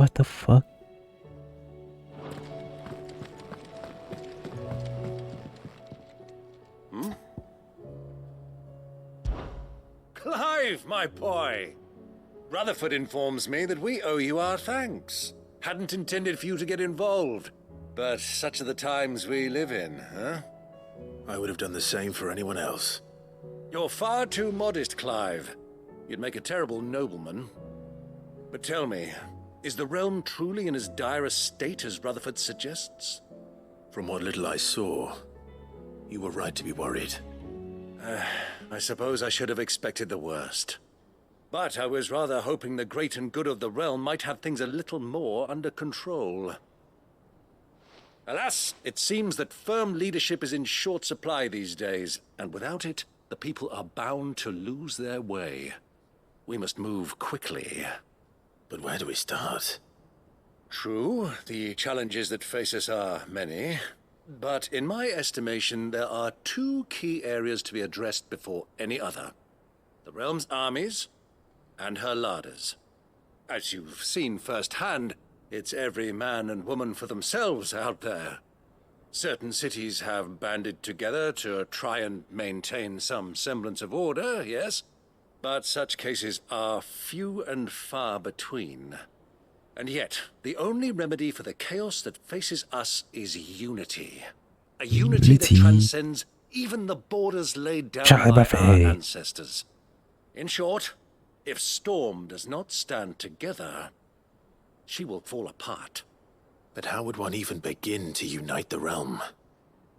What the fuck? Clive, my boy! Rutherford informs me that we owe you our thanks. Hadn't intended for you to get involved, but such are the times we live in, huh? I would have done the same for anyone else. You're far too modest, Clive. You'd make a terrible nobleman. But tell me, is the realm truly in as dire a state as Rutherford suggests? From what little I saw, you were right to be worried. I suppose I should have expected the worst. But I was rather hoping the great and good of the realm might have things a little more under control. Alas, it seems that firm leadership is in short supply these days, and without it, the people are bound to lose their way. We must move quickly. But where do we start? True, the challenges that face us are many. But in my estimation, there are two key areas to be addressed before any other. The realm's armies and her larders. As you've seen firsthand, it's every man and woman for themselves out there. Certain cities have banded together to try and maintain some semblance of order, yes, but such cases are few and far between. And yet, the only remedy for the chaos that faces us is unity. A unity that transcends even the borders laid down by our ancestors. In short, if Storm does not stand together, she will fall apart. But how would one even begin to unite the realm?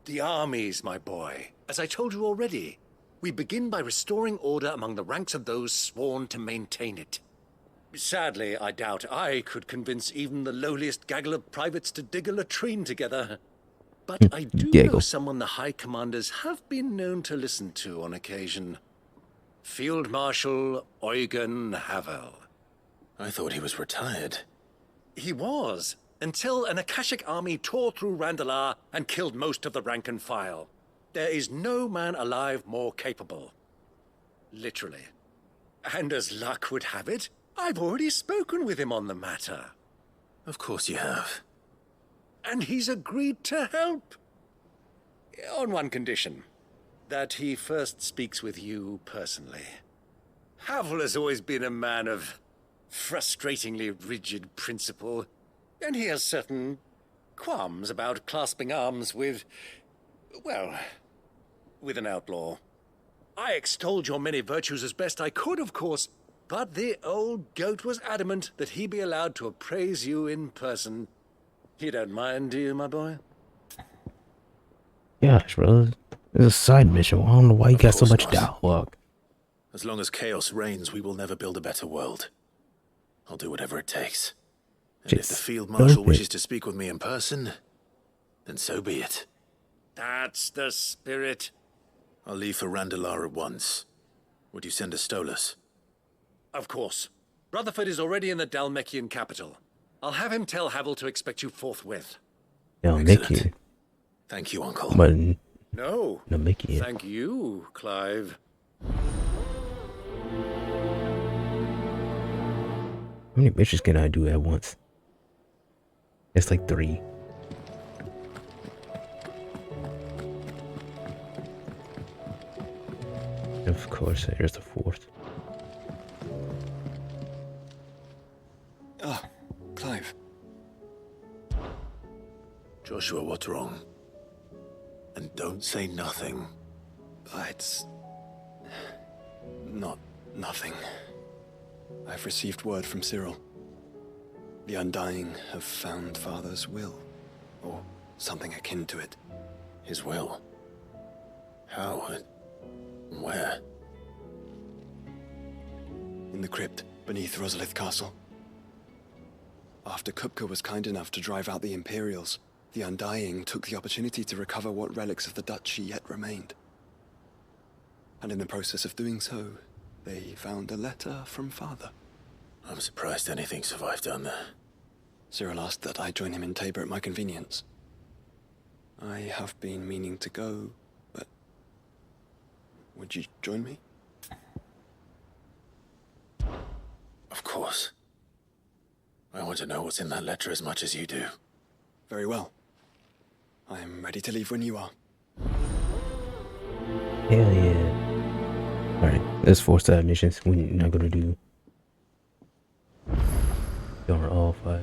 The armies, my boy. As I told you already, we begin by restoring order among the ranks of those sworn to maintain it. Sadly, I doubt I could convince even the lowliest gaggle of privates to dig a latrine together. But I do know someone the High Commanders have been known to listen to on occasion. Field Marshal Eugen Havel. I thought he was retired. He was, until an Akashic army tore through Randalar and killed most of the rank and file. There is no man alive more capable. Literally. And as luck would have it, I've already spoken with him on the matter. Of course you have. And he's agreed to help. On one condition. That he first speaks with you personally. Havel has always been a man of frustratingly rigid principle, and he has certain qualms about clasping arms with, well, with an outlaw. I extolled your many virtues as best I could, of course, but the old goat was adamant that he be allowed to appraise you in person. You don't mind, do you, my boy? Gosh, bro. It's a side mission. I don't know why you got so much dialogue. As long as chaos reigns, we will never build a better world. I'll do whatever it takes. And if the Field Marshal wishes to speak with me in person, then so be it. That's the spirit. I'll leave for Randalar at once. Would you send a Stolas? Of course. Rutherford is already in the Dalmekian capital. I'll have him tell Havel to expect you forthwith. Dalmekian. Thank you, Uncle. But no. Dalmekian. Thank you, Clive. How many missions can I do at once? It's like 3. Of course, there's the 4th. Ah, Clive. Joshua, what's wrong? And don't say nothing. It's nothing. I've received word from Cyril. The Undying have found Father's will, or something akin to it. His will? How? Where? In the crypt beneath Rosalith Castle. After Kupka was kind enough to drive out the Imperials, the Undying took the opportunity to recover what relics of the Duchy yet remained. And in the process of doing so, they found a letter from Father. I'm surprised anything survived down there. Cyril asked that I join him in Tabor at my convenience. I have been meaning to go, but would you join me? Of course. I want to know what's in that letter as much as you do. Very well. I am ready to leave when you are. Hell yeah. Alright, let's force the missions. We're not gonna do on all 5.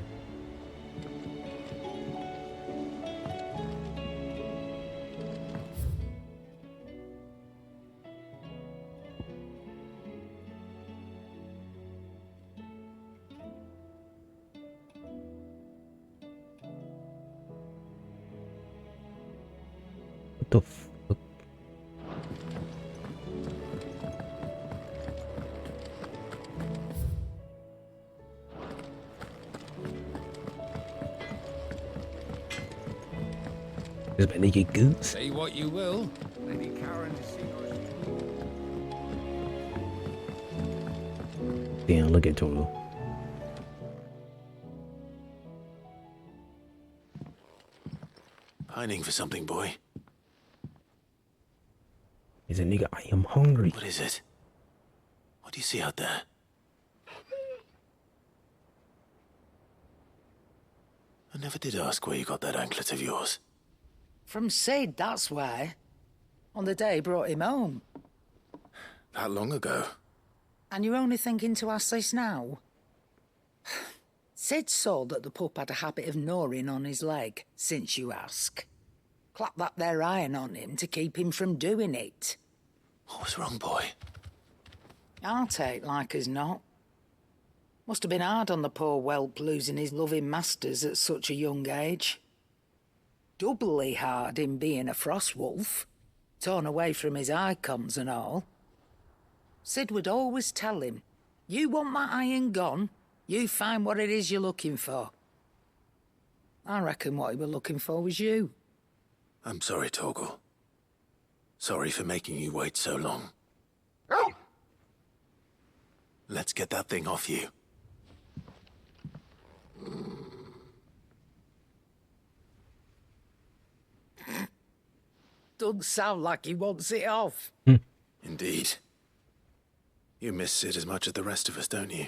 What the fuck? Is my naked goose? Say what you will. Lady Karen is seen. Damn, look at Toro. Pining for something, boy. He's a nigga, I am hungry. What is it? What do you see out there? I never did ask where you got that anklet of yours. From Sid, that's why. On the day he brought him home. That long ago? And you're only thinking to ask this now? Sid saw that the pup had a habit of gnawing on his leg, since you ask. Clap that there iron on him to keep him from doing it. What was wrong, boy? I'll take like as not. Must have been hard on the poor whelp losing his loving masters at such a young age. Doubly hard in being a frost wolf, torn away from his icons and all. Sid would always tell him, you want that iron gone, you find what it is you're looking for. I reckon what he were looking for was you. I'm sorry, Torgal. Sorry for making you wait so long. Let's get that thing off you. Doesn't sound like he wants it off. Indeed. You miss Sid as much as the rest of us, don't you?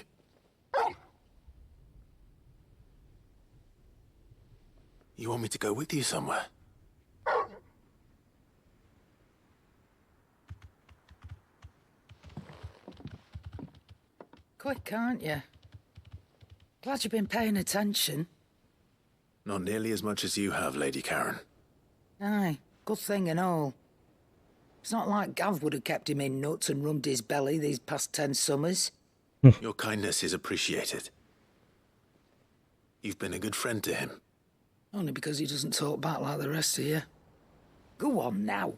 You want me to go with you somewhere? Quick, aren't you? Glad you've been paying attention. Not nearly as much as you have, Lady Karen. Aye, good thing and all. It's not like Gav would have kept him in nuts and rubbed his belly these past 10 summers. Your kindness is appreciated. You've been a good friend to him. Only because he doesn't talk back like the rest of you. Go on now.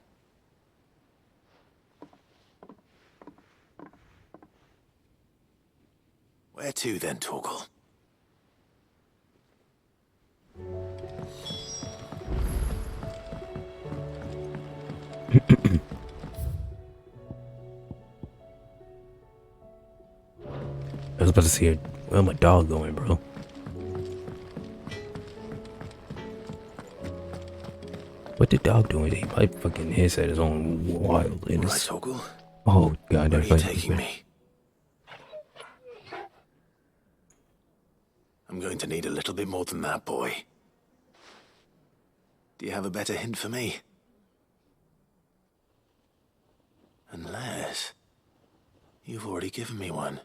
Where to then, Torgal? I was about to see where my dog going, bro. What the dog doing? He might fucking his head is on wild. All right, Torgal. Oh god, Where are that's you like taking me? I'm going to need a little bit more than that, boy. Do you have a better hint for me? Unless you've already given me one.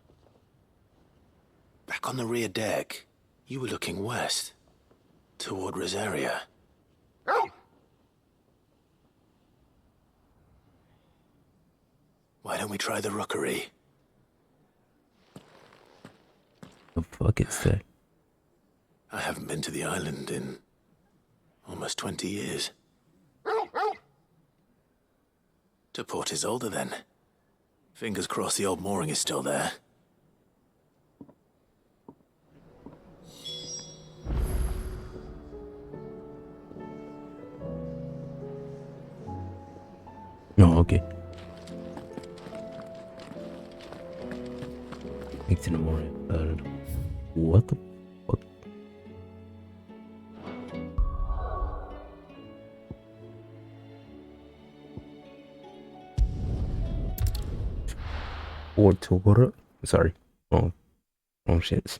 Back on the rear deck, you were looking west, toward Rosaria. Why don't we try the rookery? the fuck is that? I haven't been to the island in almost 20 years. To Port Isolde, then. Fingers crossed the old mooring is still there. No, okay. It's in the morning. What the fuck? Or to what? Sorry. Wrong shits.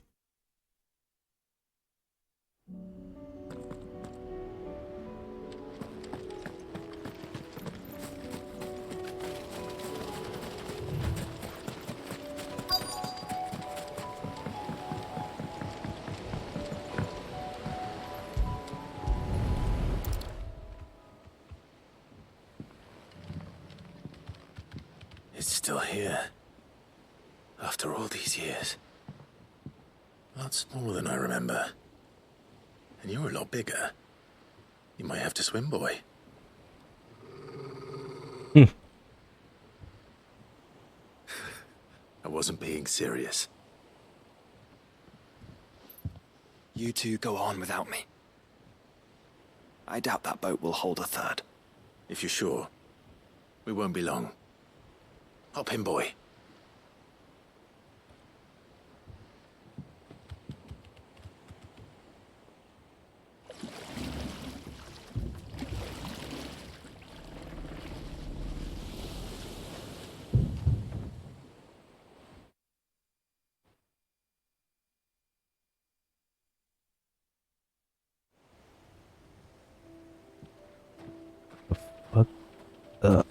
It's still here. After all these years. A lot smaller than I remember. And you're a lot bigger. You might have to swim, boy. I wasn't being serious. You two go on without me. I doubt that boat will hold a third. If you're sure, we won't be long. Hop in, boy. Fuck up.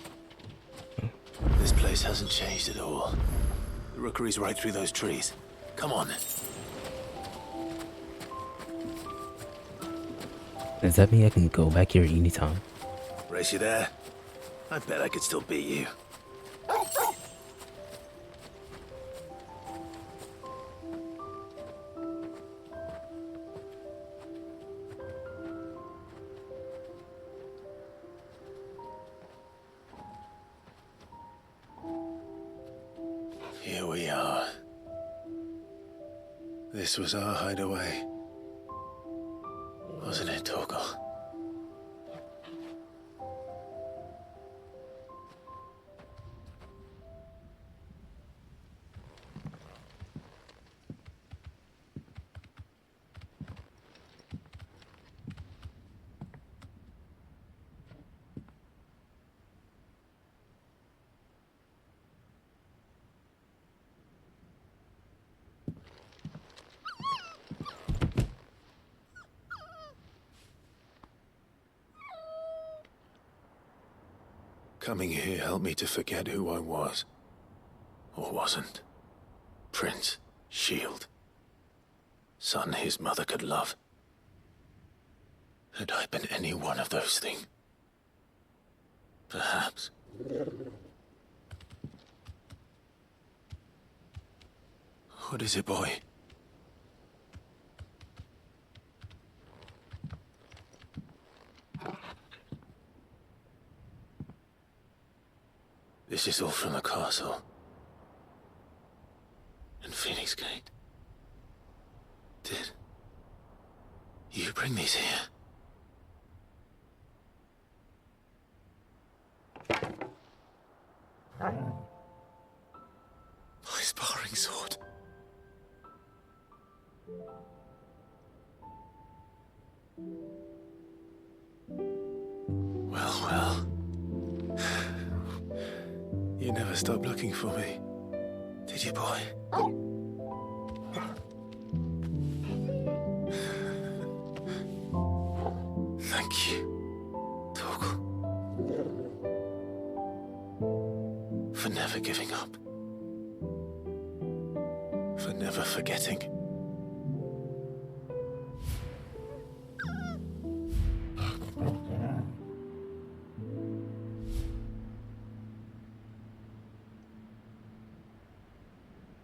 This place hasn't changed at all. The rookery's right through those trees. Come on. Does that mean I can go back here anytime? Race you there? I bet I could still beat you. Here we are. This was our hideaway. Wasn't it, Torgal? Coming here helped me to forget who I was. Or wasn't. Prince, shield. Son his mother could love. Had I been any one of those things? Perhaps. What is it, boy? This is all from the castle. And Phoenix Gate. Did you bring these here? My sparring sword. Well. You never stopped looking for me, did you, boy? Thank you, Torgal. For never giving up. For never forgetting.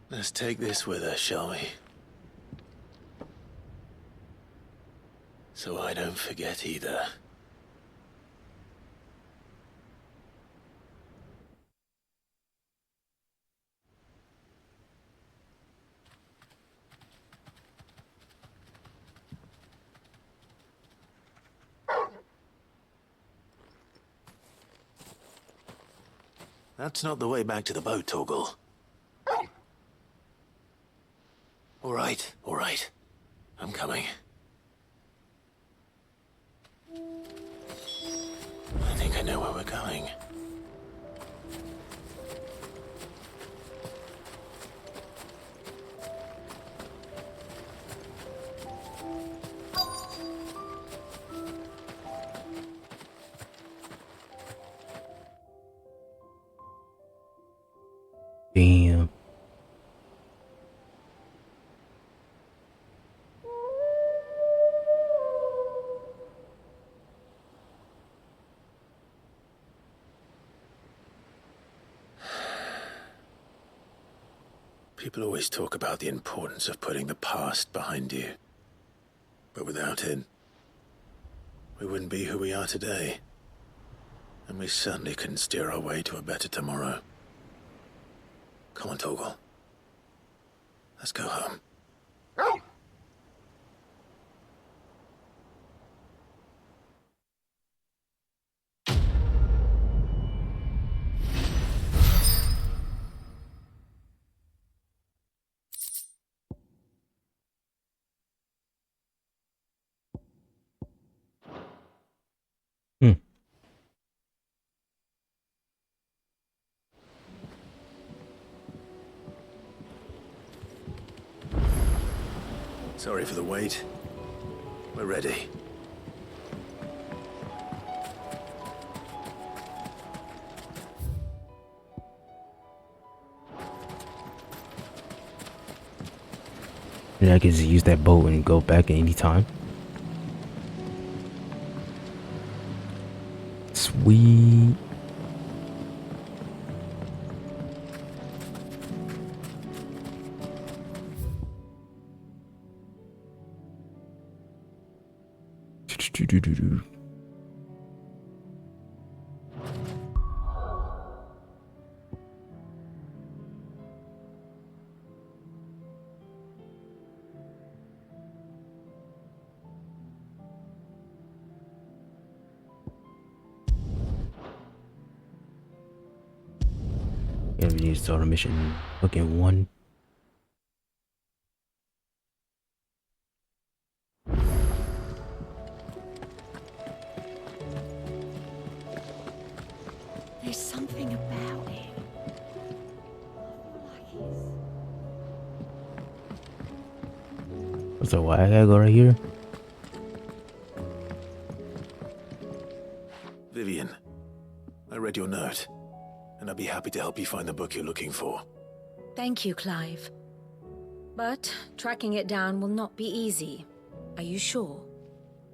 Let's take this with us, shall we? So I don't forget either. That's not the way back to the boat, Torgal. All right. I'm coming. I think I know where we're going. Damn. People always talk about the importance of putting the past behind you. But without it, we wouldn't be who we are today. And we certainly couldn't steer our way to a better tomorrow. Come on, Torgal. Let's go home. Sorry for the wait. We're ready. And I can just use that boat and go back at any time. Sweet. Yeah, we need to start a mission. Okay, one. There's something about him. So why I gotta go right here? Vivian, I read your note, and I'd be happy to help you find the book you're looking for. Thank you, Clive. But tracking it down will not be easy. Are you sure?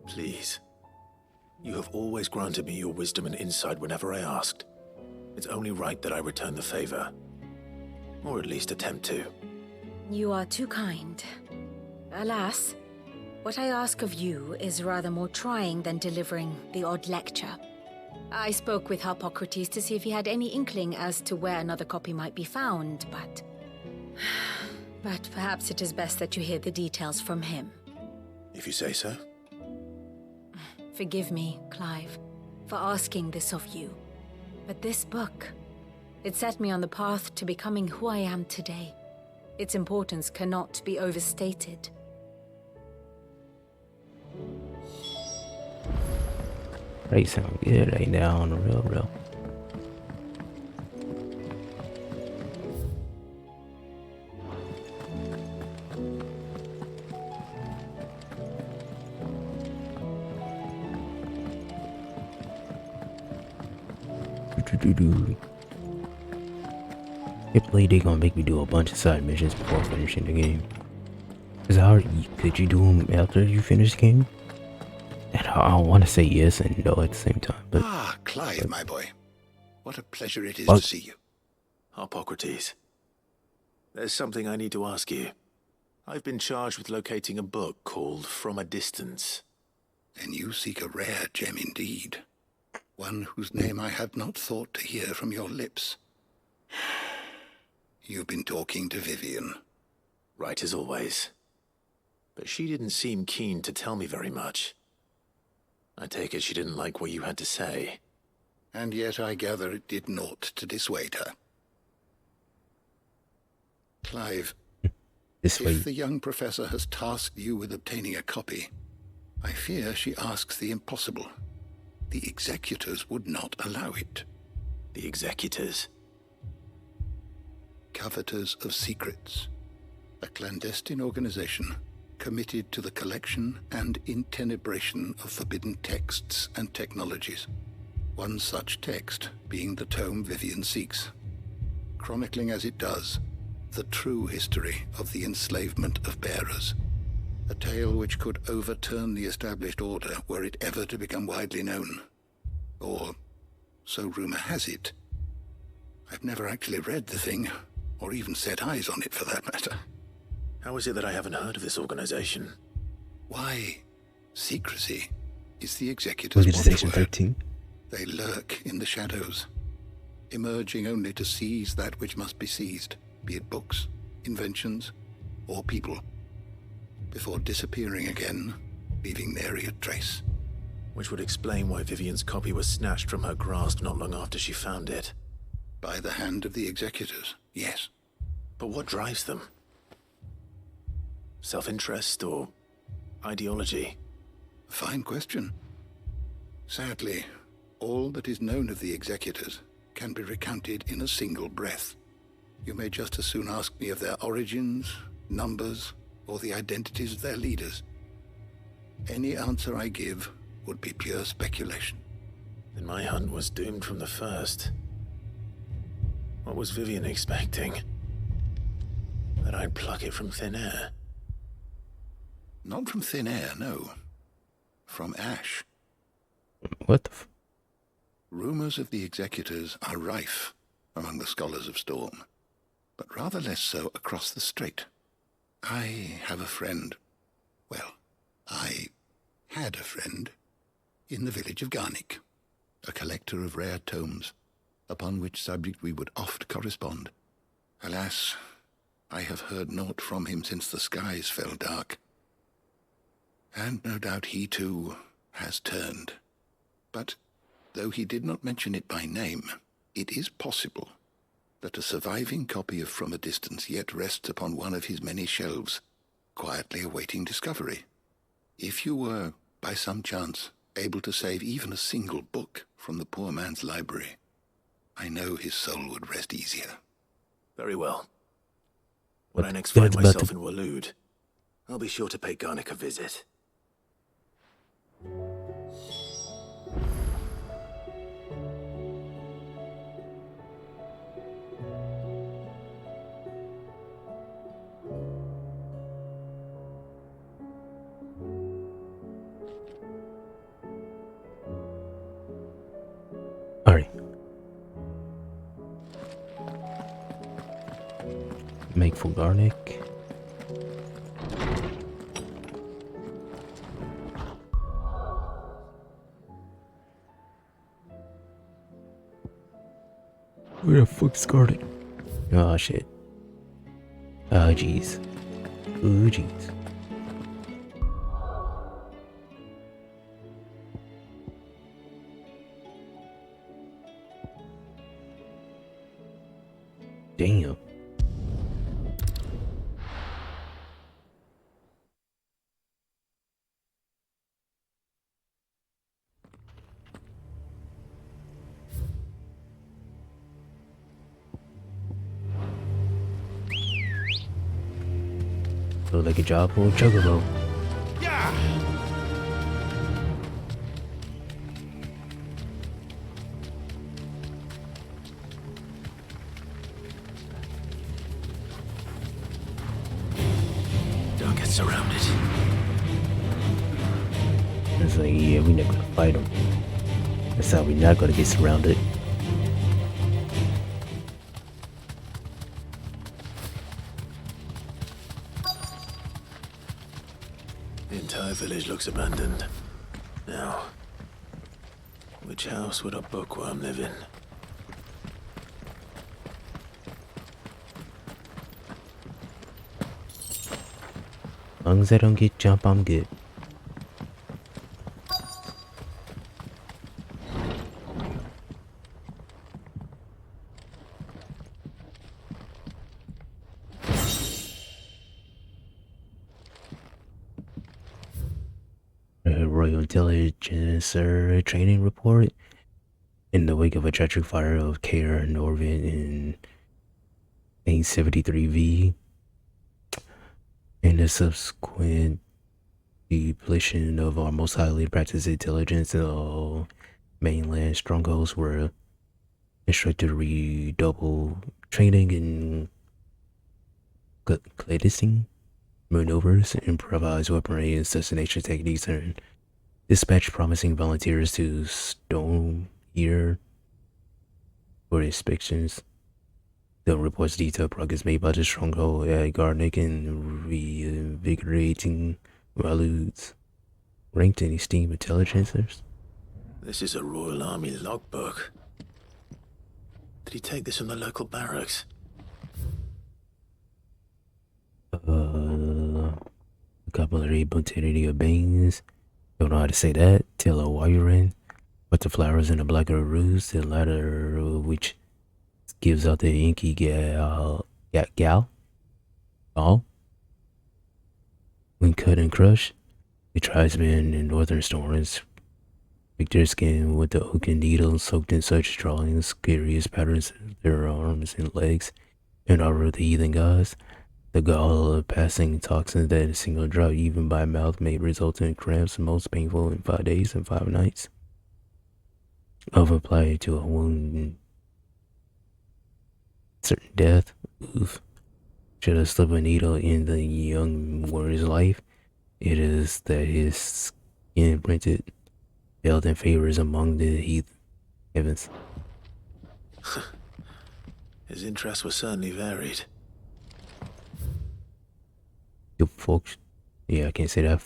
Please. You have always granted me your wisdom and insight whenever I asked. It's only right that I return the favor. Or at least attempt to. You are too kind. Alas, what I ask of you is rather more trying than delivering the odd lecture. I spoke with Harpocrates to see if he had any inkling as to where another copy might be found, but... But perhaps it is best that you hear the details from him. If you say so. Forgive me, Clive, for asking this of you. But this book, it set me on the path to becoming who I am today. Its importance cannot be overstated. Right, sound good right now on the real. Can't believe they gonna make me do a bunch of side missions before finishing the game. Cause how could you do them after you finish the game? And I want to say yes and no at the same time, but Clive, my boy. What a pleasure it is to see you. Harpocrates. There's something I need to ask you. I've been charged with locating a book called From a Distance. Then you seek a rare gem indeed. One whose name I had not thought to hear from your lips. You've been talking to Vivian. Right as always. But she didn't seem keen to tell me very much. I take it she didn't like what you had to say. And yet I gather it did naught to dissuade her. Clive, if the young professor has tasked you with obtaining a copy, I fear she asks the impossible. The executors would not allow it. The executors? Coveters of Secrets. A clandestine organization committed to the collection and intenebration of forbidden texts and technologies. One such text being the tome Vivian seeks, chronicling as it does the true history of the enslavement of bearers. A tale which could overturn the established order were it ever to become widely known. Or, so rumor has it. I've never actually read the thing, or even set eyes on it for that matter. How is it that I haven't heard of this organization? Why, secrecy is the executor's Organization watchword. 13. They lurk in the shadows, emerging only to seize that which must be seized, be it books, inventions, or people, before disappearing again, leaving nary a trace. Which would explain why Vivian's copy was snatched from her grasp not long after she found it. By the hand of the executors, yes. But what drives them? Self-interest or ideology? A fine question. Sadly, all that is known of the executors can be recounted in a single breath. You may just as soon ask me of their origins, numbers, or the identities of their leaders. Any answer I give would be pure speculation. Then my hunt was doomed from the first. What was Vivian expecting? That I'd pluck it from thin air? Not from thin air, no. From ash. What the Rumors of the executors are rife among the scholars of Storm, but rather less so across the strait. I have a friend. Well, I had a friend in the village of Garnick, a collector of rare tomes, upon which subject we would oft correspond. Alas, I have heard naught from him since the skies fell dark. And no doubt he too has turned. But though he did not mention it by name, it is possible that a surviving copy of From a Distance yet rests upon one of his many shelves, quietly awaiting discovery. If you were, by some chance, able to save even a single book from the poor man's library, I know his soul would rest easier. Very well. When I next Then find it's about myself to- in Waloed, I'll be sure to pay Garnick a visit. Alright. Make for Garnick. Where the fuck's Garnick? Oh shit. Oh jeez. Oh jeez. Damn. Look like a job for a juggalo. Don't get surrounded. It's like, yeah, we not gonna fight him. That's how we not gonna get surrounded. The entire village looks abandoned. Now, which house would a bookworm live in? As long as I don't get jump, I'm good. Royal Intelligence training report. In the wake of a tragic fire of Care Norvin in 873V and the subsequent depletion of our most highly practiced intelligence, mainland strongholds were instructed to redouble training in clandestine maneuvers, improvised weaponry, and assassination techniques, and dispatch promising volunteers to Stone here for inspections. The reports detail progress made by the stronghold at Garnick and reinvigorating Raludes. Ranked and esteemed intelligencers. This is a Royal Army logbook. Did he take this from the local barracks? Vocabulary botanity of beans. Don't know how to say that. Tell why you're in. But the flowers in the blacker roots, the latter of which gives out the inky gal. When cut and crushed, the tribesmen in northern storms pick their skin with the oaken needle soaked in such drawings, curious patterns of their arms and legs, in honor of the heathen gods. The gall of passing toxins that a single drop, even by mouth, may result in cramps most painful in 5 days and 5 nights. Of applied to a wound, certain death. Oof. Should have slipped a needle in the young warrior's life, it is that his skin printed held in favors among the heathen heavens. His interests were certainly varied. The folks, yeah, I can't say that.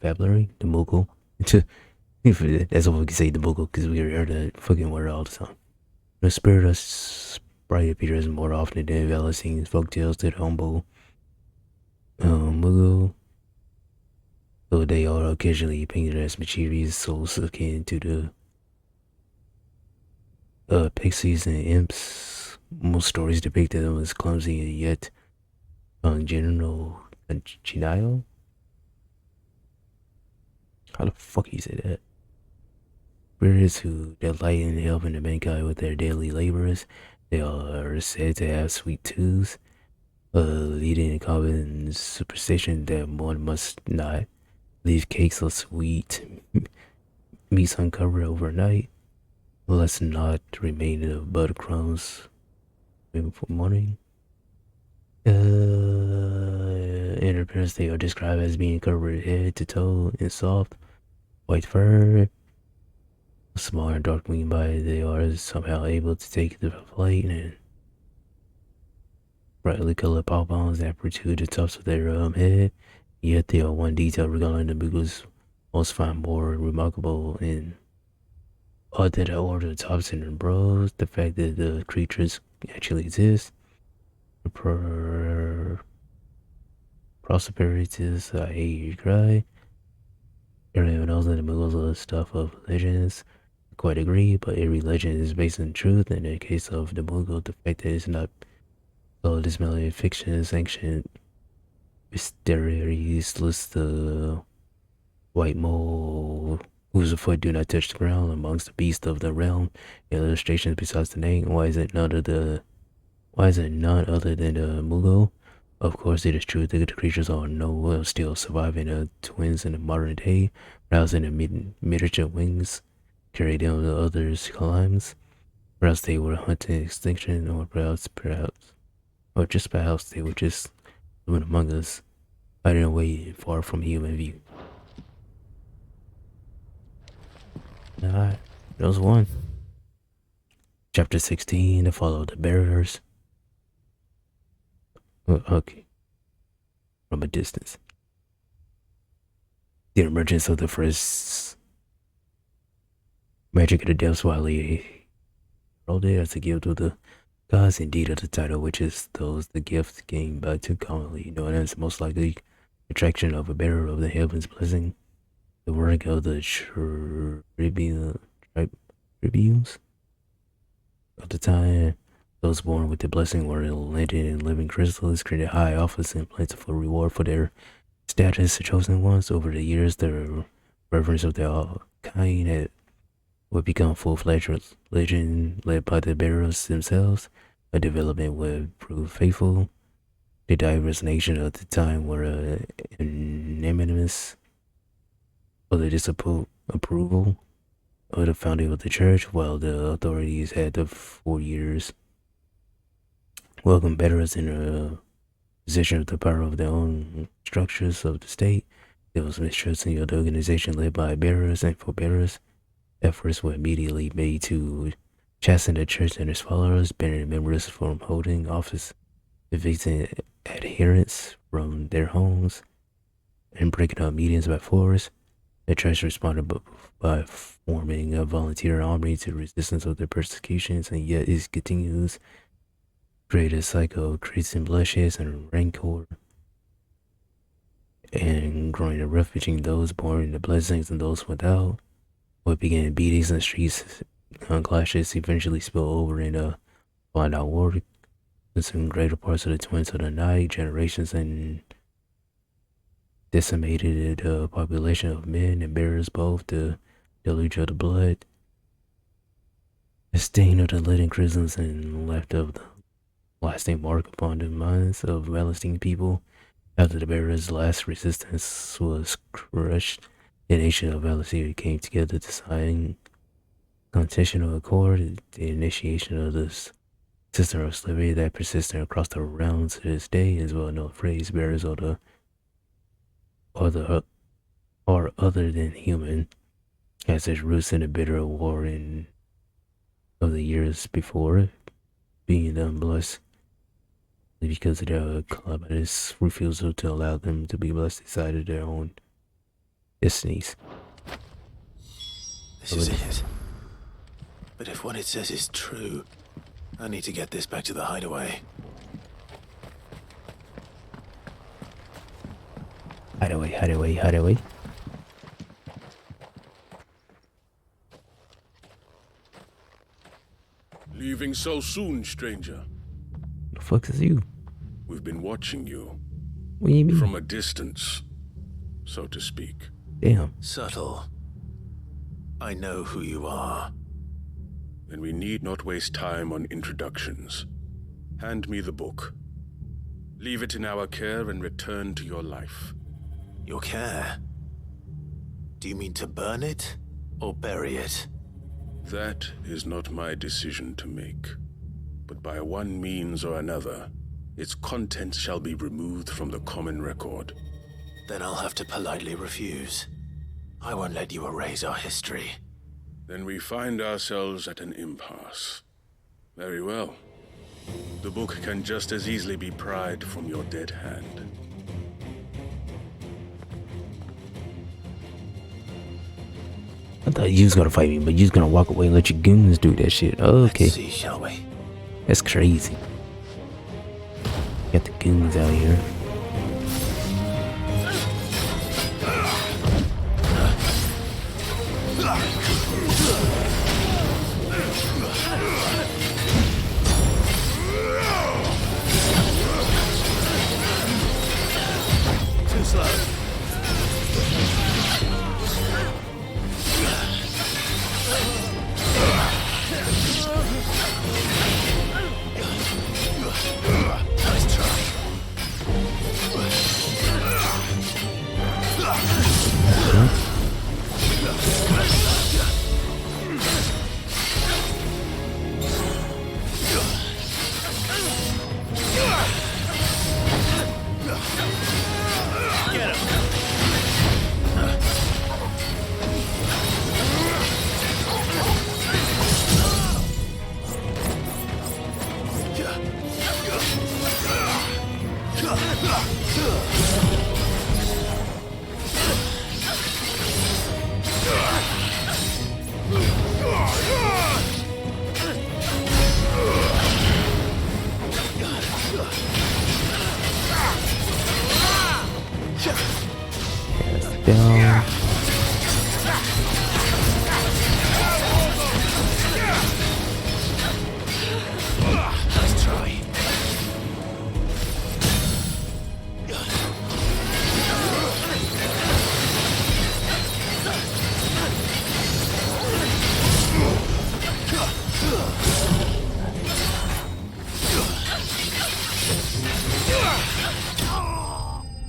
Fabulary, the Mughal. That's what we can say, the Mughal, because we hear that fucking word all the time. The spirit of sprite appears more often than Valentine folktales to the humble Mughal, though they are occasionally painted as mischievous souls akin to the pixies and imps. Most stories depict them as clumsy and yet genial. How the fuck you say that? Spirits who delight in helping the mankind with their daily labors. They are said to have sweet tooths, leading a common superstition that one must not leave cakes of sweet meats uncovered overnight, lest not remain of breadcrumbs for morning. In appearance, they are described as being covered head to toe in soft white fur. Small and dark winged body, they are somehow able to take the flight and brightly colored pom-poms that protrude the tops of their head. Yet they are one detail regarding the Mughals most find more remarkable in all that I order tops and the bros, the fact that the creatures actually exist. Prosperities, I hate you cry. Everyone knows that the Mughals are the stuff of legends. I quite agree, but every legend is based on truth. In the case of the Mughal, the fact that it's not so dismally fiction is ancient mysteries. List the white mole whose foot do not touch the ground amongst the beasts of the realm. Illustrations besides the name. Why is it none other than the Mughal? Of course, it is true that the creatures are still surviving twins in the modern day, rousing the miniature wings, carry down the others' climbs. Perhaps they were hunting extinction, or perhaps, or just perhaps they were just living among us, hiding away far from human view. Alright, that was one. Chapter 16, The Fall of the Barriers. Okay. From a distance. The emergence of the first magic of the depths while he rolled it as a gift of the gods, indeed of the title, which is the gift gained by too commonly known as most likely attraction of a bearer of the heavens blessing. The work of the tribunes of the time. Those born with the blessing were landed in living crystals, created high office and plentiful reward for their status as chosen ones. Over the years, the reverence of the kind would become full-fledged religion led by the bearers themselves. A development would prove faithful. The diverse nation of the time were unanimous of the disapproval of the founding of the church, while the authorities had the 4 years welcome veterans in a position of the power of their own structures of the state. There was mistrusting of the organization led by bearers and for bearers. Efforts were immediately made to chastened the church and its followers, banning members from holding office, evicting adherents from their homes, and breaking up meetings by force. The church responded by forming a volunteer army to resistance of their persecutions, and yet it continues to create a cycle of increasing bloodshed and rancor, and growing a rift between those born in the blessings and those without. What began beatings in the streets clashes eventually spilled over in a flat-out war, consuming greater parts of the twins of the night, generations, and decimated the population of men and bearers both, the deluge of the blood, the stain of the living chrisms, and left of the lasting mark upon the minds of Palestinian people. After the bearers' last resistance was crushed, the nation of Palestine came together to sign constitutional accord, the initiation of this system of slavery that persisted across the realms to this day, as well known phrase bearers of the or other than human, has its roots in the bitter war of the years before, being unblessed because of their calamitous refusal to allow them to be blessed inside of their own destinies. This is it. But if what it says is true, I need to get this back to the hideaway. Hideaway. Leaving so soon, stranger? The fuck is you? We've been watching you. What do you mean? From a distance, so to speak. Damn. Subtle. I know who you are. Then we need not waste time on introductions. Hand me the book. Leave it in our care and return to your life. Your care? Do you mean to burn it or bury it? That is not my decision to make. But by one means or another, its contents shall be removed from the common record. Then I'll have to politely refuse. I won't let you erase our history. Then we find ourselves at an impasse. Very well. The book can just as easily be pried from your dead hand. I thought you was gonna fight me, but you was gonna walk away and let your goons do that shit. Okay. Let's see, shall we? That's crazy. Got the goons out here. Too slow. Nice try. Get him. Down. Nice try.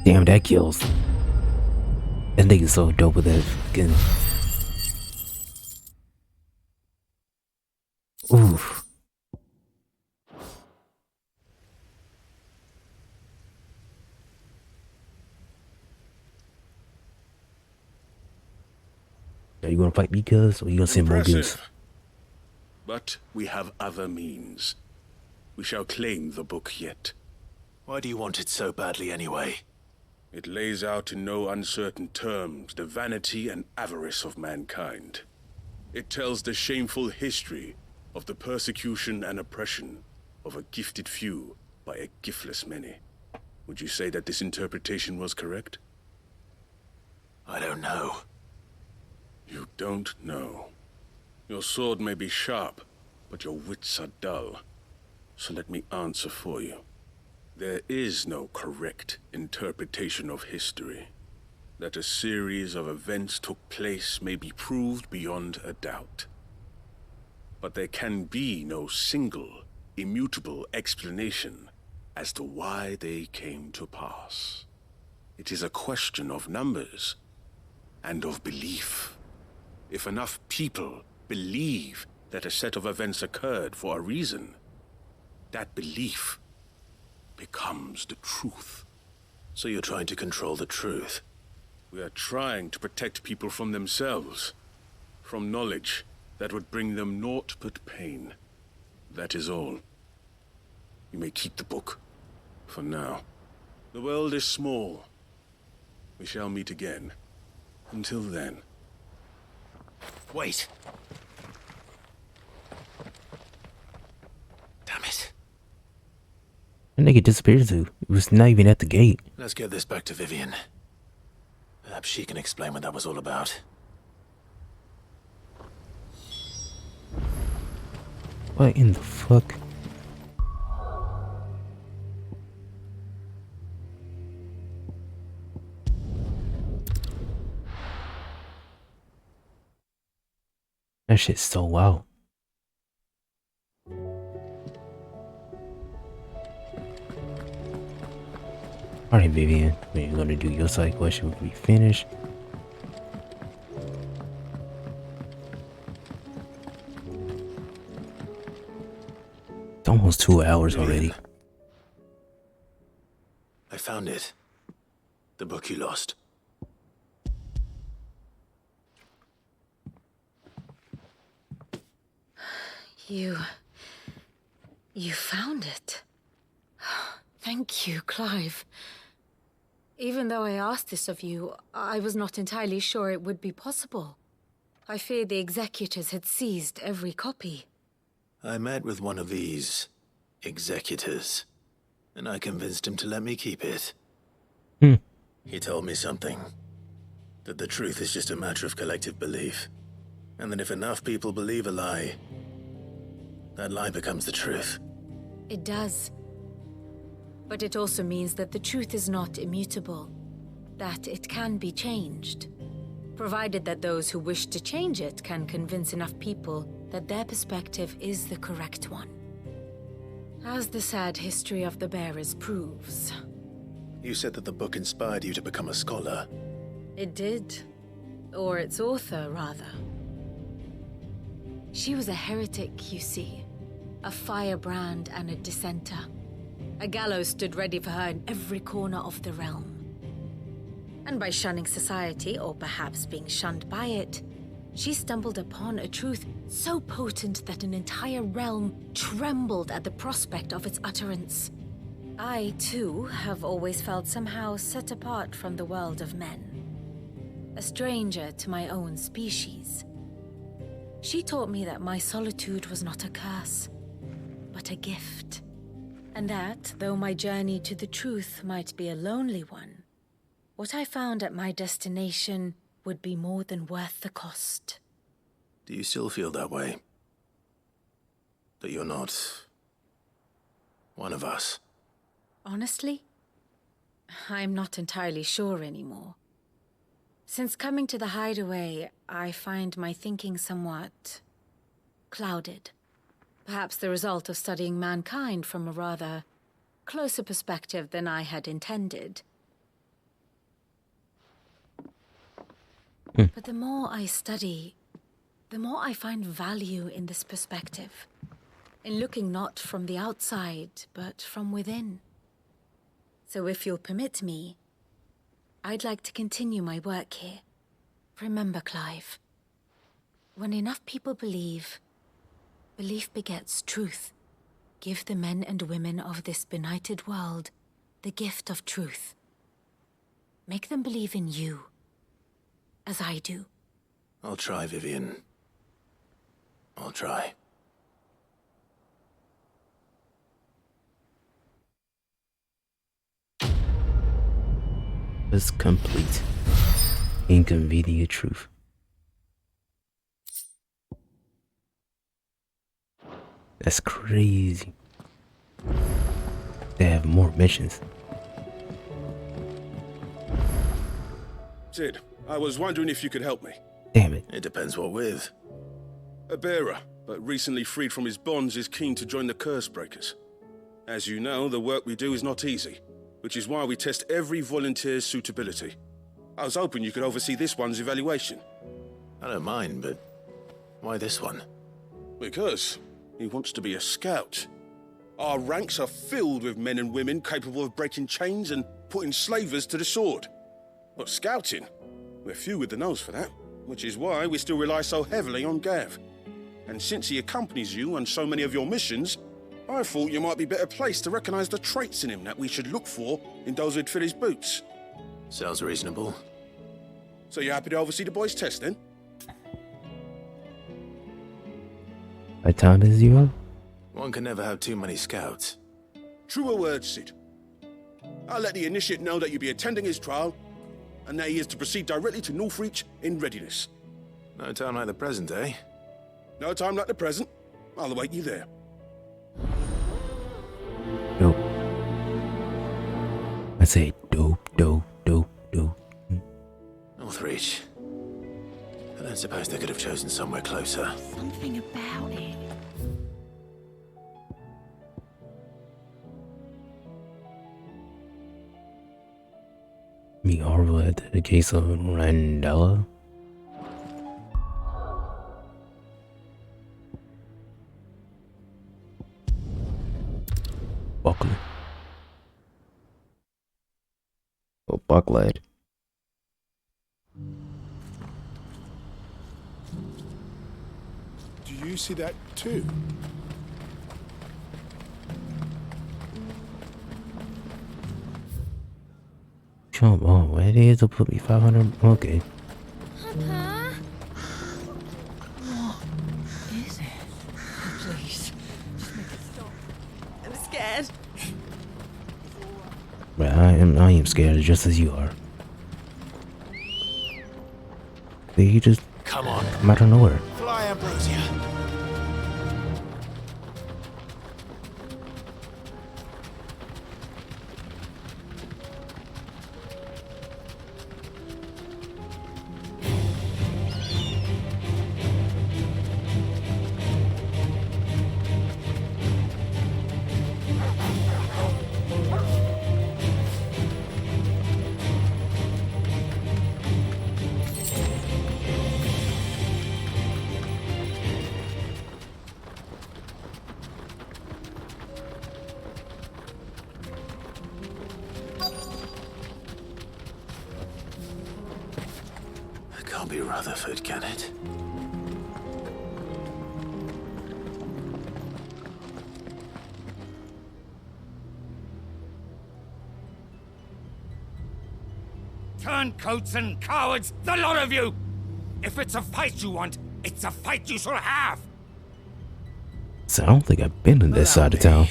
Damn, that kills. That nigga's so dope with that fucking. Oof. Are you gonna fight me, cuz? Or you gonna send more goons? Impressive. But we have other means. We shall claim the book yet. Why do you want it so badly anyway? It lays out in no uncertain terms the vanity and avarice of mankind. It tells the shameful history of the persecution and oppression of a gifted few by a giftless many. Would you say that this interpretation was correct? I don't know. You don't know. Your sword may be sharp, but your wits are dull. So let me answer for you. There is no correct interpretation of history. That a series of events took place may be proved beyond a doubt. But there can be no single, immutable explanation as to why they came to pass. It is a question of numbers and of belief. If enough people believe that a set of events occurred for a reason, that belief becomes the truth. So you're trying to control the truth? We are trying to protect people from themselves, from knowledge that would bring them naught but pain. That is all. You may keep the book, for now. The world is small. We shall meet again. Until then. Wait! Damn it. That nigga disappeared too. It was not even at the gate. Let's get this back to Vivian. Perhaps she can explain what that was all about. What in the fuck? That shit's so wow. Alright, Vivian, when you're gonna do your side question when we finish. It's almost 2 hours already. I found it. The book you lost. You found it. Thank you, Clive. Even though I asked this of you, I was not entirely sure it would be possible. I feared the executors had seized every copy. I met with one of these executors, and I convinced him to let me keep it. He told me something. That the truth is just a matter of collective belief. And that if enough people believe a lie, that lie becomes the truth. It does. But it also means that the truth is not immutable. That it can be changed. Provided that those who wish to change it can convince enough people that their perspective is the correct one. As the sad history of the bearers proves. You said that the book inspired you to become a scholar. It did. Or its author, rather. She was a heretic, you see. A firebrand and a dissenter. A gallows stood ready for her in every corner of the realm. And by shunning society, or perhaps being shunned by it, she stumbled upon a truth so potent that an entire realm trembled at the prospect of its utterance. I, too, have always felt somehow set apart from the world of men. A stranger to my own species. She taught me that my solitude was not a curse, but a gift. And that, though my journey to the truth might be a lonely one, what I found at my destination would be more than worth the cost. Do you still feel that way? That you're not one of us? Honestly, I'm not entirely sure anymore. Since coming to the hideaway, I find my thinking somewhat clouded. Perhaps the result of studying mankind from a rather closer perspective than I had intended. But the more I study, the more I find value in this perspective. In looking not from the outside, but from within. So if you'll permit me, I'd like to continue my work here. Remember, Clive, when enough people believe, Belief begets truth. Give the men and women of this benighted world the gift of truth. Make them believe in you, as I do. I'll try, Vivian. I'll try. It's complete. Inconvenient truth. That's crazy. They have more missions. Sid, I was wondering if you could help me. Damn it. It depends what with. A bearer, but recently freed from his bonds, is keen to join the Curse Breakers. As you know, the work we do is not easy, which is why we test every volunteer's suitability. I was hoping you could oversee this one's evaluation. I don't mind, but why this one? Because he wants to be a scout. Our ranks are filled with men and women capable of breaking chains and putting slavers to the sword. But scouting, we're few with the nose for that, which is why we still rely so heavily on Gav. And since he accompanies you on so many of your missions, I thought you might be better placed to recognize the traits in him that we should look for in those who'd fill his boots. Sounds reasonable. So you happy to oversee the boys' test then? What time is you up? One can never have too many scouts. Truer words, Sid. I'll let the initiate know that you'll be attending his trial, and that he is to proceed directly to Northreach in readiness. No time like the present, eh? No time like the present. I'll await you there. Dope. I say dope, dope, dope, dope. Northreach. I don't suppose they could have chosen somewhere closer. Something about it. Me horrible at the case of Randella. Buckley. Oh, Bucklad. Do you see that too? Come on, why did you to put me 500? Okay. Papa? What is it? Please, just make it stop. I'm scared. But I am scared just as you are. Did you just Come on. come out of nowhere? Fly, Ambrosia. It can't be Rutherford, can it? Turncoats and cowards, the lot of you! If it's a fight you want, it's a fight you shall have! So I don't think I've been in this side of town.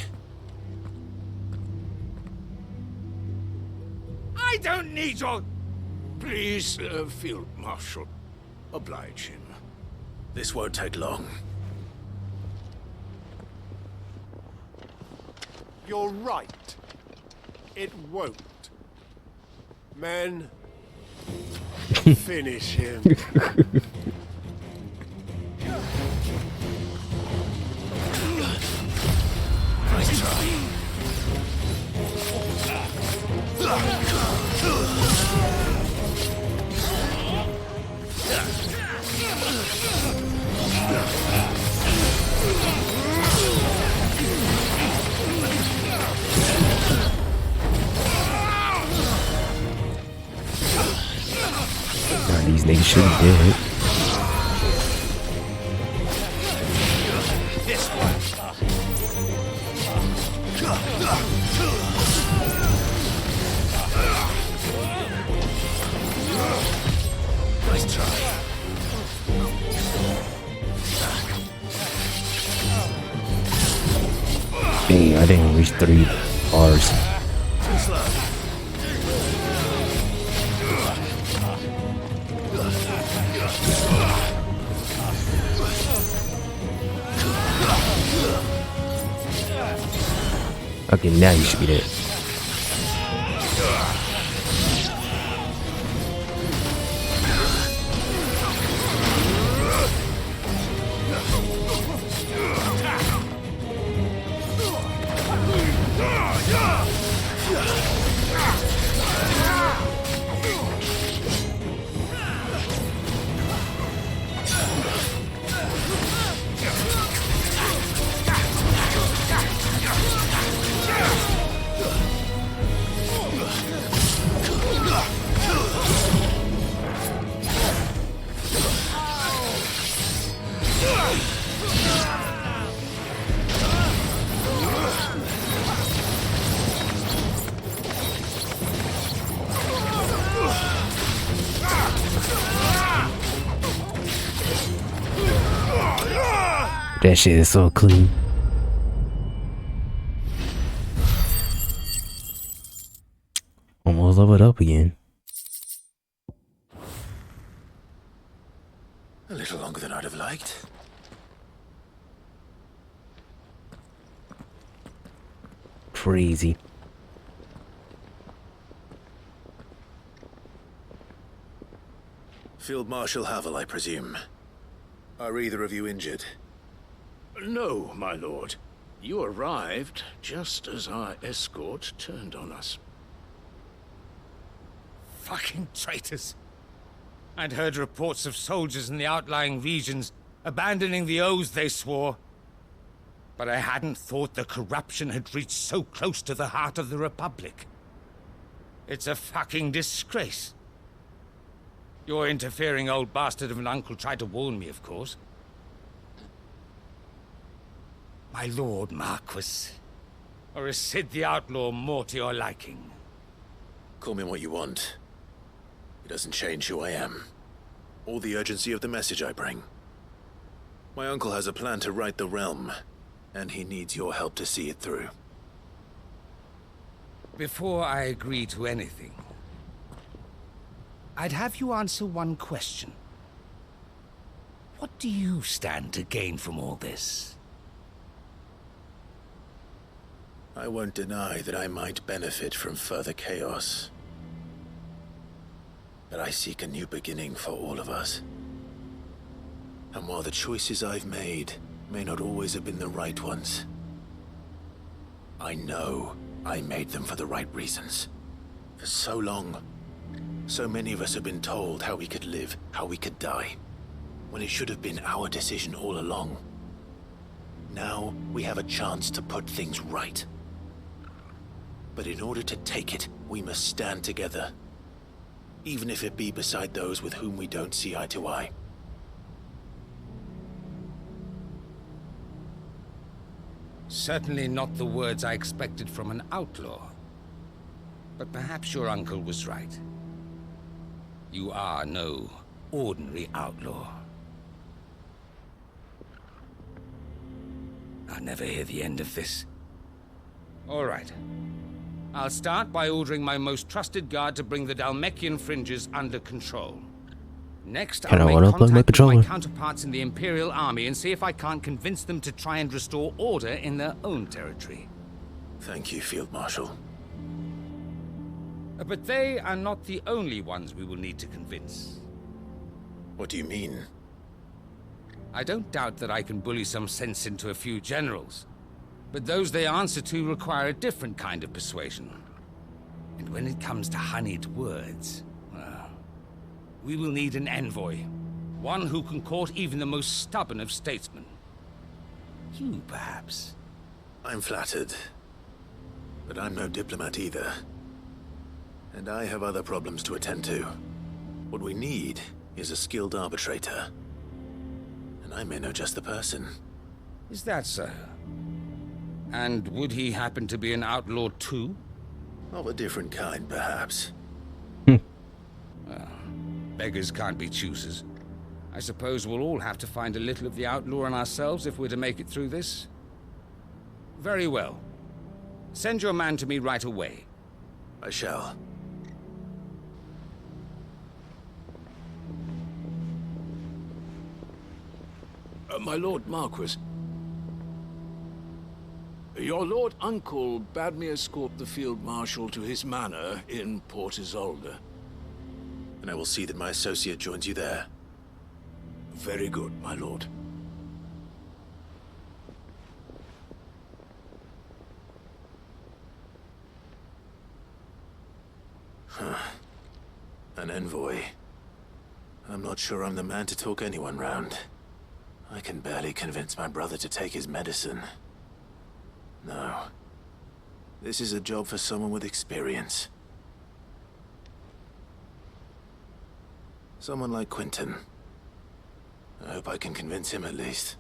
I don't need your... Please, Field Marshal, oblige him. This won't take long. You're right. It won't. Men, finish him. Nice try. God, these niggas should be dead. Nice try. Dang, I didn't reach 3 bars. Too slow. Okay, now you should be dead. That shit is so clean. Almost leveled up again. A little longer than I'd have liked. Crazy. Field Marshal Havel, I presume. Are either of you injured? No, my lord. You arrived just as our escort turned on us. Fucking traitors. I'd heard reports of soldiers in the outlying regions abandoning the oaths they swore. But I hadn't thought the corruption had reached so close to the heart of the Republic. It's a fucking disgrace. Your interfering old bastard of an uncle tried to warn me, of course. My lord Marquis. Or is Sid the Outlaw more to your liking? Call me what you want. It doesn't change who I am, or the urgency of the message I bring. My uncle has a plan to right the realm, and he needs your help to see it through. Before I agree to anything, I'd have you answer one question. What do you stand to gain from all this? I won't deny that I might benefit from further chaos. But I seek a new beginning for all of us. And while the choices I've made may not always have been the right ones, I know I made them for the right reasons. For so long, so many of us have been told how we could live, how we could die, when it should have been our decision all along. Now we have a chance to put things right. But in order to take it, we must stand together. Even if it be beside those with whom we don't see eye to eye. Certainly not the words I expected from an outlaw. But perhaps your uncle was right. You are no ordinary outlaw. I'll never hear the end of this. All right. I'll start by ordering my most trusted guard to bring the Dalmekian fringes under control. Next, I'll make contact with my counterparts in the Imperial Army and see if I can't convince them to try and restore order in their own territory. Thank you, Field Marshal. But they are not the only ones we will need to convince. What do you mean? I don't doubt that I can bully some sense into a few generals. But those they answer to require a different kind of persuasion. And when it comes to honeyed words, well, we will need an envoy. One who can court even the most stubborn of statesmen. You, perhaps. I'm flattered. But I'm no diplomat either. And I have other problems to attend to. What we need is a skilled arbitrator. And I may know just the person. Is that so? And would he happen to be an outlaw too? Of a different kind, perhaps. Beggars can't be choosers. I suppose we'll all have to find a little of the outlaw in ourselves if we're to make it through this. Very well. Send your man to me right away. I shall. My Lord Marquis. Your Lord Uncle bade me escort the Field Marshal to his manor in Port Isolde. And I will see that my associate joins you there. Very good, my lord. An envoy. I'm not sure I'm the man to talk anyone round. I can barely convince my brother to take his medicine. No. This is a job for someone with experience. Someone like Quentin. I hope I can convince him at least.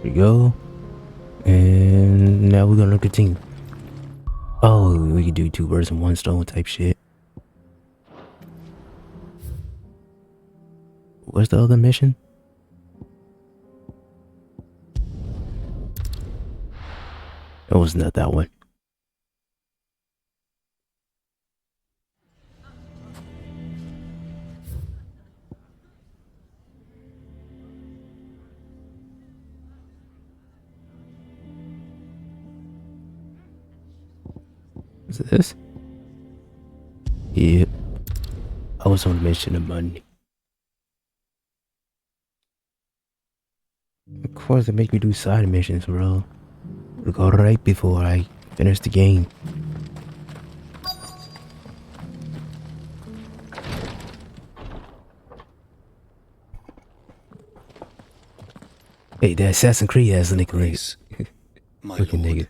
There we go. And now we're gonna continue. Oh, we can do 2 birds and 1 stone type shit. What's the other mission? It was not that one. Is it this? Yep. I was on a mission of money. Of course, they make me do side missions, bro. It'll go right before I finish the game. Hey, that Assassin's Creed ass nigga. Grace, my Looking lord, nigga.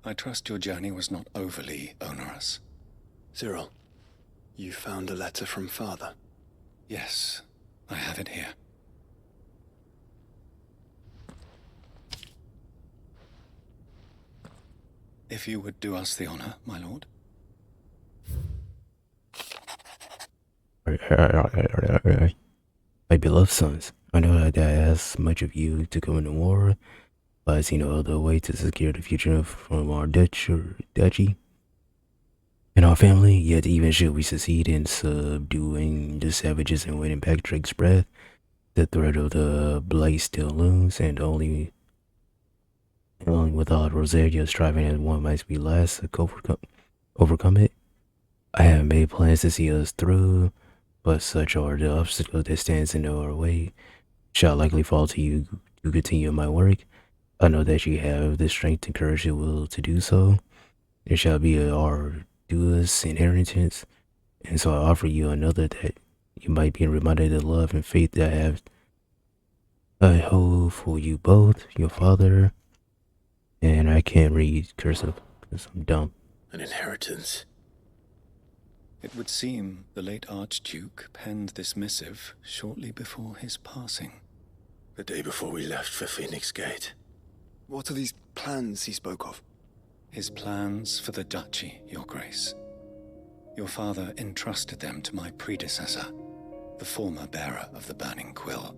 I trust your journey was not overly onerous. Cyril, you found a letter from Father. Yes, I have it here. If you would do us the honor, my lord. My beloved sons, I know that I asked much of you to go into war, but I see no other way to secure the future from our duchy and our family. Yet even should we succeed in subduing the savages and winning back Drake's breath, the threat of the blight still looms, and only without Rosaria striving as one might be last to overcome it. I have made plans to see us through, but such are the obstacles that stands in our way. Shall likely fall to you to continue my work. I know that you have the strength and courage and will to do so. It shall be our arduous inheritance, and so I offer you another that you might be reminded of the love and faith that I hold for you both, your father, and I can't read cursive because I'm dumb. An inheritance. It would seem the late Archduke penned this missive shortly before his passing. The day before we left for Phoenix Gate. What are these plans he spoke of? His plans for the duchy, your grace. Your father entrusted them to my predecessor, the former bearer of the Burning Quill,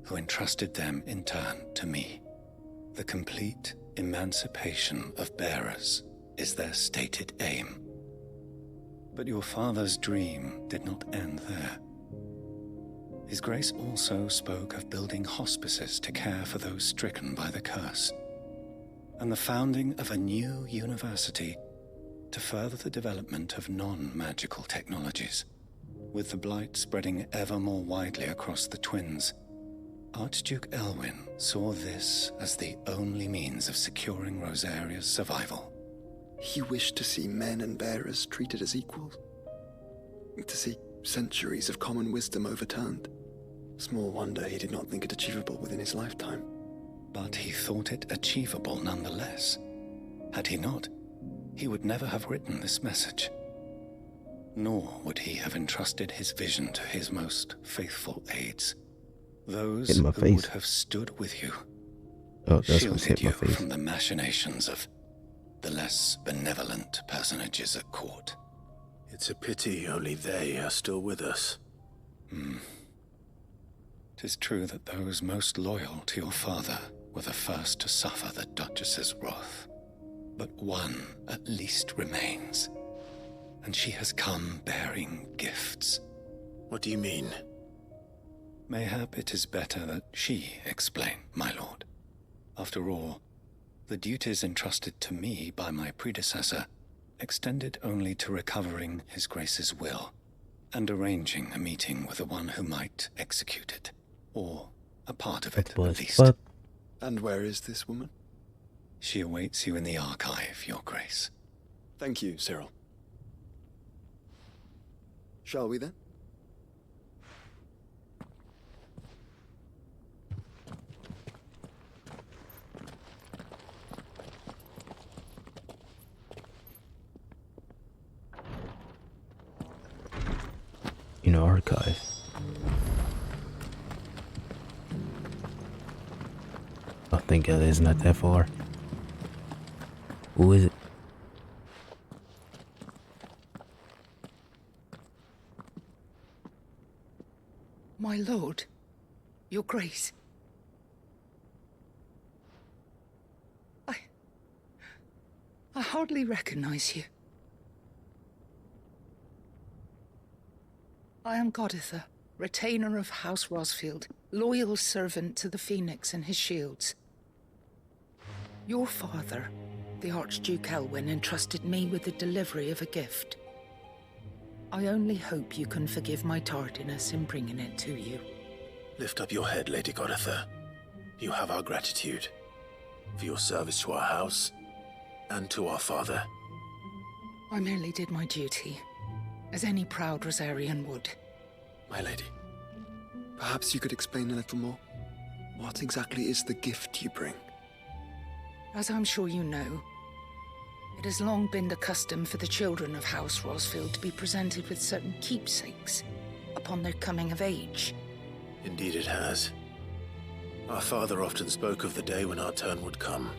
who entrusted them in turn to me. The complete emancipation of bearers is their stated aim. But your father's dream did not end there. His Grace also spoke of building hospices to care for those stricken by the curse, and the founding of a new university to further the development of non-magical technologies. With the blight spreading ever more widely across the twins, Archduke Elwyn saw this as the only means of securing Rosaria's survival. He wished to see men and bearers treated as equals. To see centuries of common wisdom overturned. Small wonder he did not think it achievable within his lifetime. But he thought it achievable nonetheless. Had he not, he would never have written this message. Nor would he have entrusted his vision to his most faithful aides. Those who would have stood with you, shielded you from the machinations of the less benevolent personages at court. It's a pity only they are still with us. 'Tis true that those most loyal to your father were the first to suffer the Duchess's wrath. But one at least remains, and she has come bearing gifts. What do you mean? Mayhap it is better that she explain, my lord. After all, the duties entrusted to me by my predecessor extended only to recovering His Grace's will and arranging a meeting with the one who might execute it, or a part of it at least. And where is this woman? She awaits you in the archive, Your Grace. Thank you, Cyril. Shall we then? In our archive. I think it is not that far. Who is it? My lord, Your Grace. I hardly recognize you. I am Goditha, retainer of House Rosfield, loyal servant to the Phoenix and his shields. Your father, the Archduke Elwyn, entrusted me with the delivery of a gift. I only hope you can forgive my tardiness in bringing it to you. Lift up your head, Lady Goditha. You have our gratitude for your service to our house and to our father. I merely did my duty, as any proud Rosarian would. My lady, perhaps you could explain a little more? What exactly is the gift you bring? As I'm sure you know, it has long been the custom for the children of House Rosfield to be presented with certain keepsakes upon their coming of age. Indeed it has. Our father often spoke of the day when our turn would come.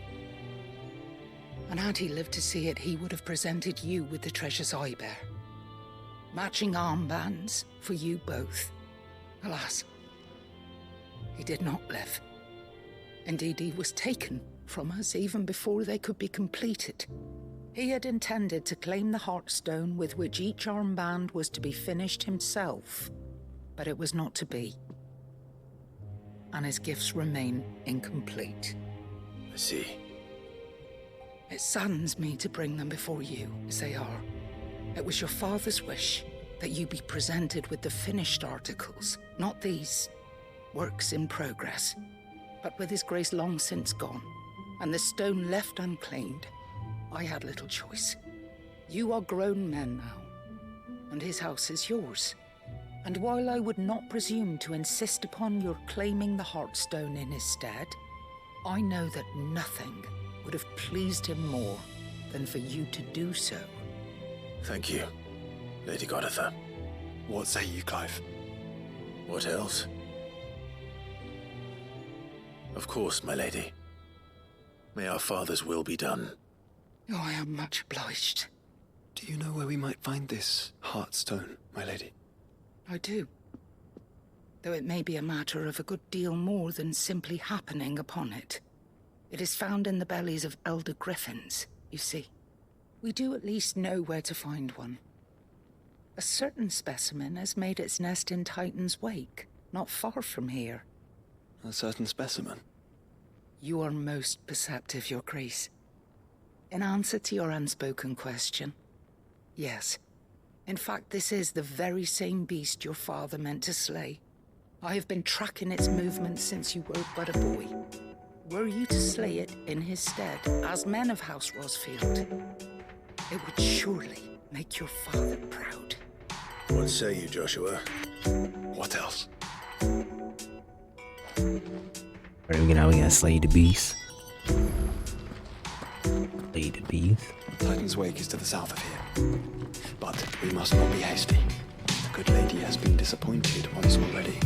And had he lived to see it, he would have presented you with the treasures I bear. Matching armbands for you both. Alas, he did not live. Indeed, he was taken from us even before they could be completed. He had intended to claim the Heartstone with which each armband was to be finished himself, but it was not to be. And his gifts remain incomplete. I see. It saddens me to bring them before you, as they are. It was your father's wish that you be presented with the finished articles, not these works in progress. But with His Grace long since gone, and the stone left unclaimed, I had little choice. You are grown men now, and his house is yours. And while I would not presume to insist upon your claiming the Heartstone in his stead, I know that nothing would have pleased him more than for you to do so. Thank you, Lady Goditha. What say you, Clive? What else? Of course, my lady. May our father's will be done. Oh, I am much obliged. Do you know where we might find this Heartstone, my lady? I do. Though it may be a matter of a good deal more than simply happening upon it. It is found in the bellies of elder griffins, you see. We do at least know where to find one. A certain specimen has made its nest in Titan's Wake, not far from here. A certain specimen? You are most perceptive, Your Grace. In answer to your unspoken question, Yes. In fact, this is the very same beast your father meant to slay. I have been tracking its movements since you were but a boy. Were you to slay it in his stead, as men of House Rosfield, it would surely make your father proud. What say you, Joshua? What else? Alright, we gotta slay the beast. Slay the beast. Titan's Wake is to the south of here. But we must not be hasty. The good lady has been disappointed once already.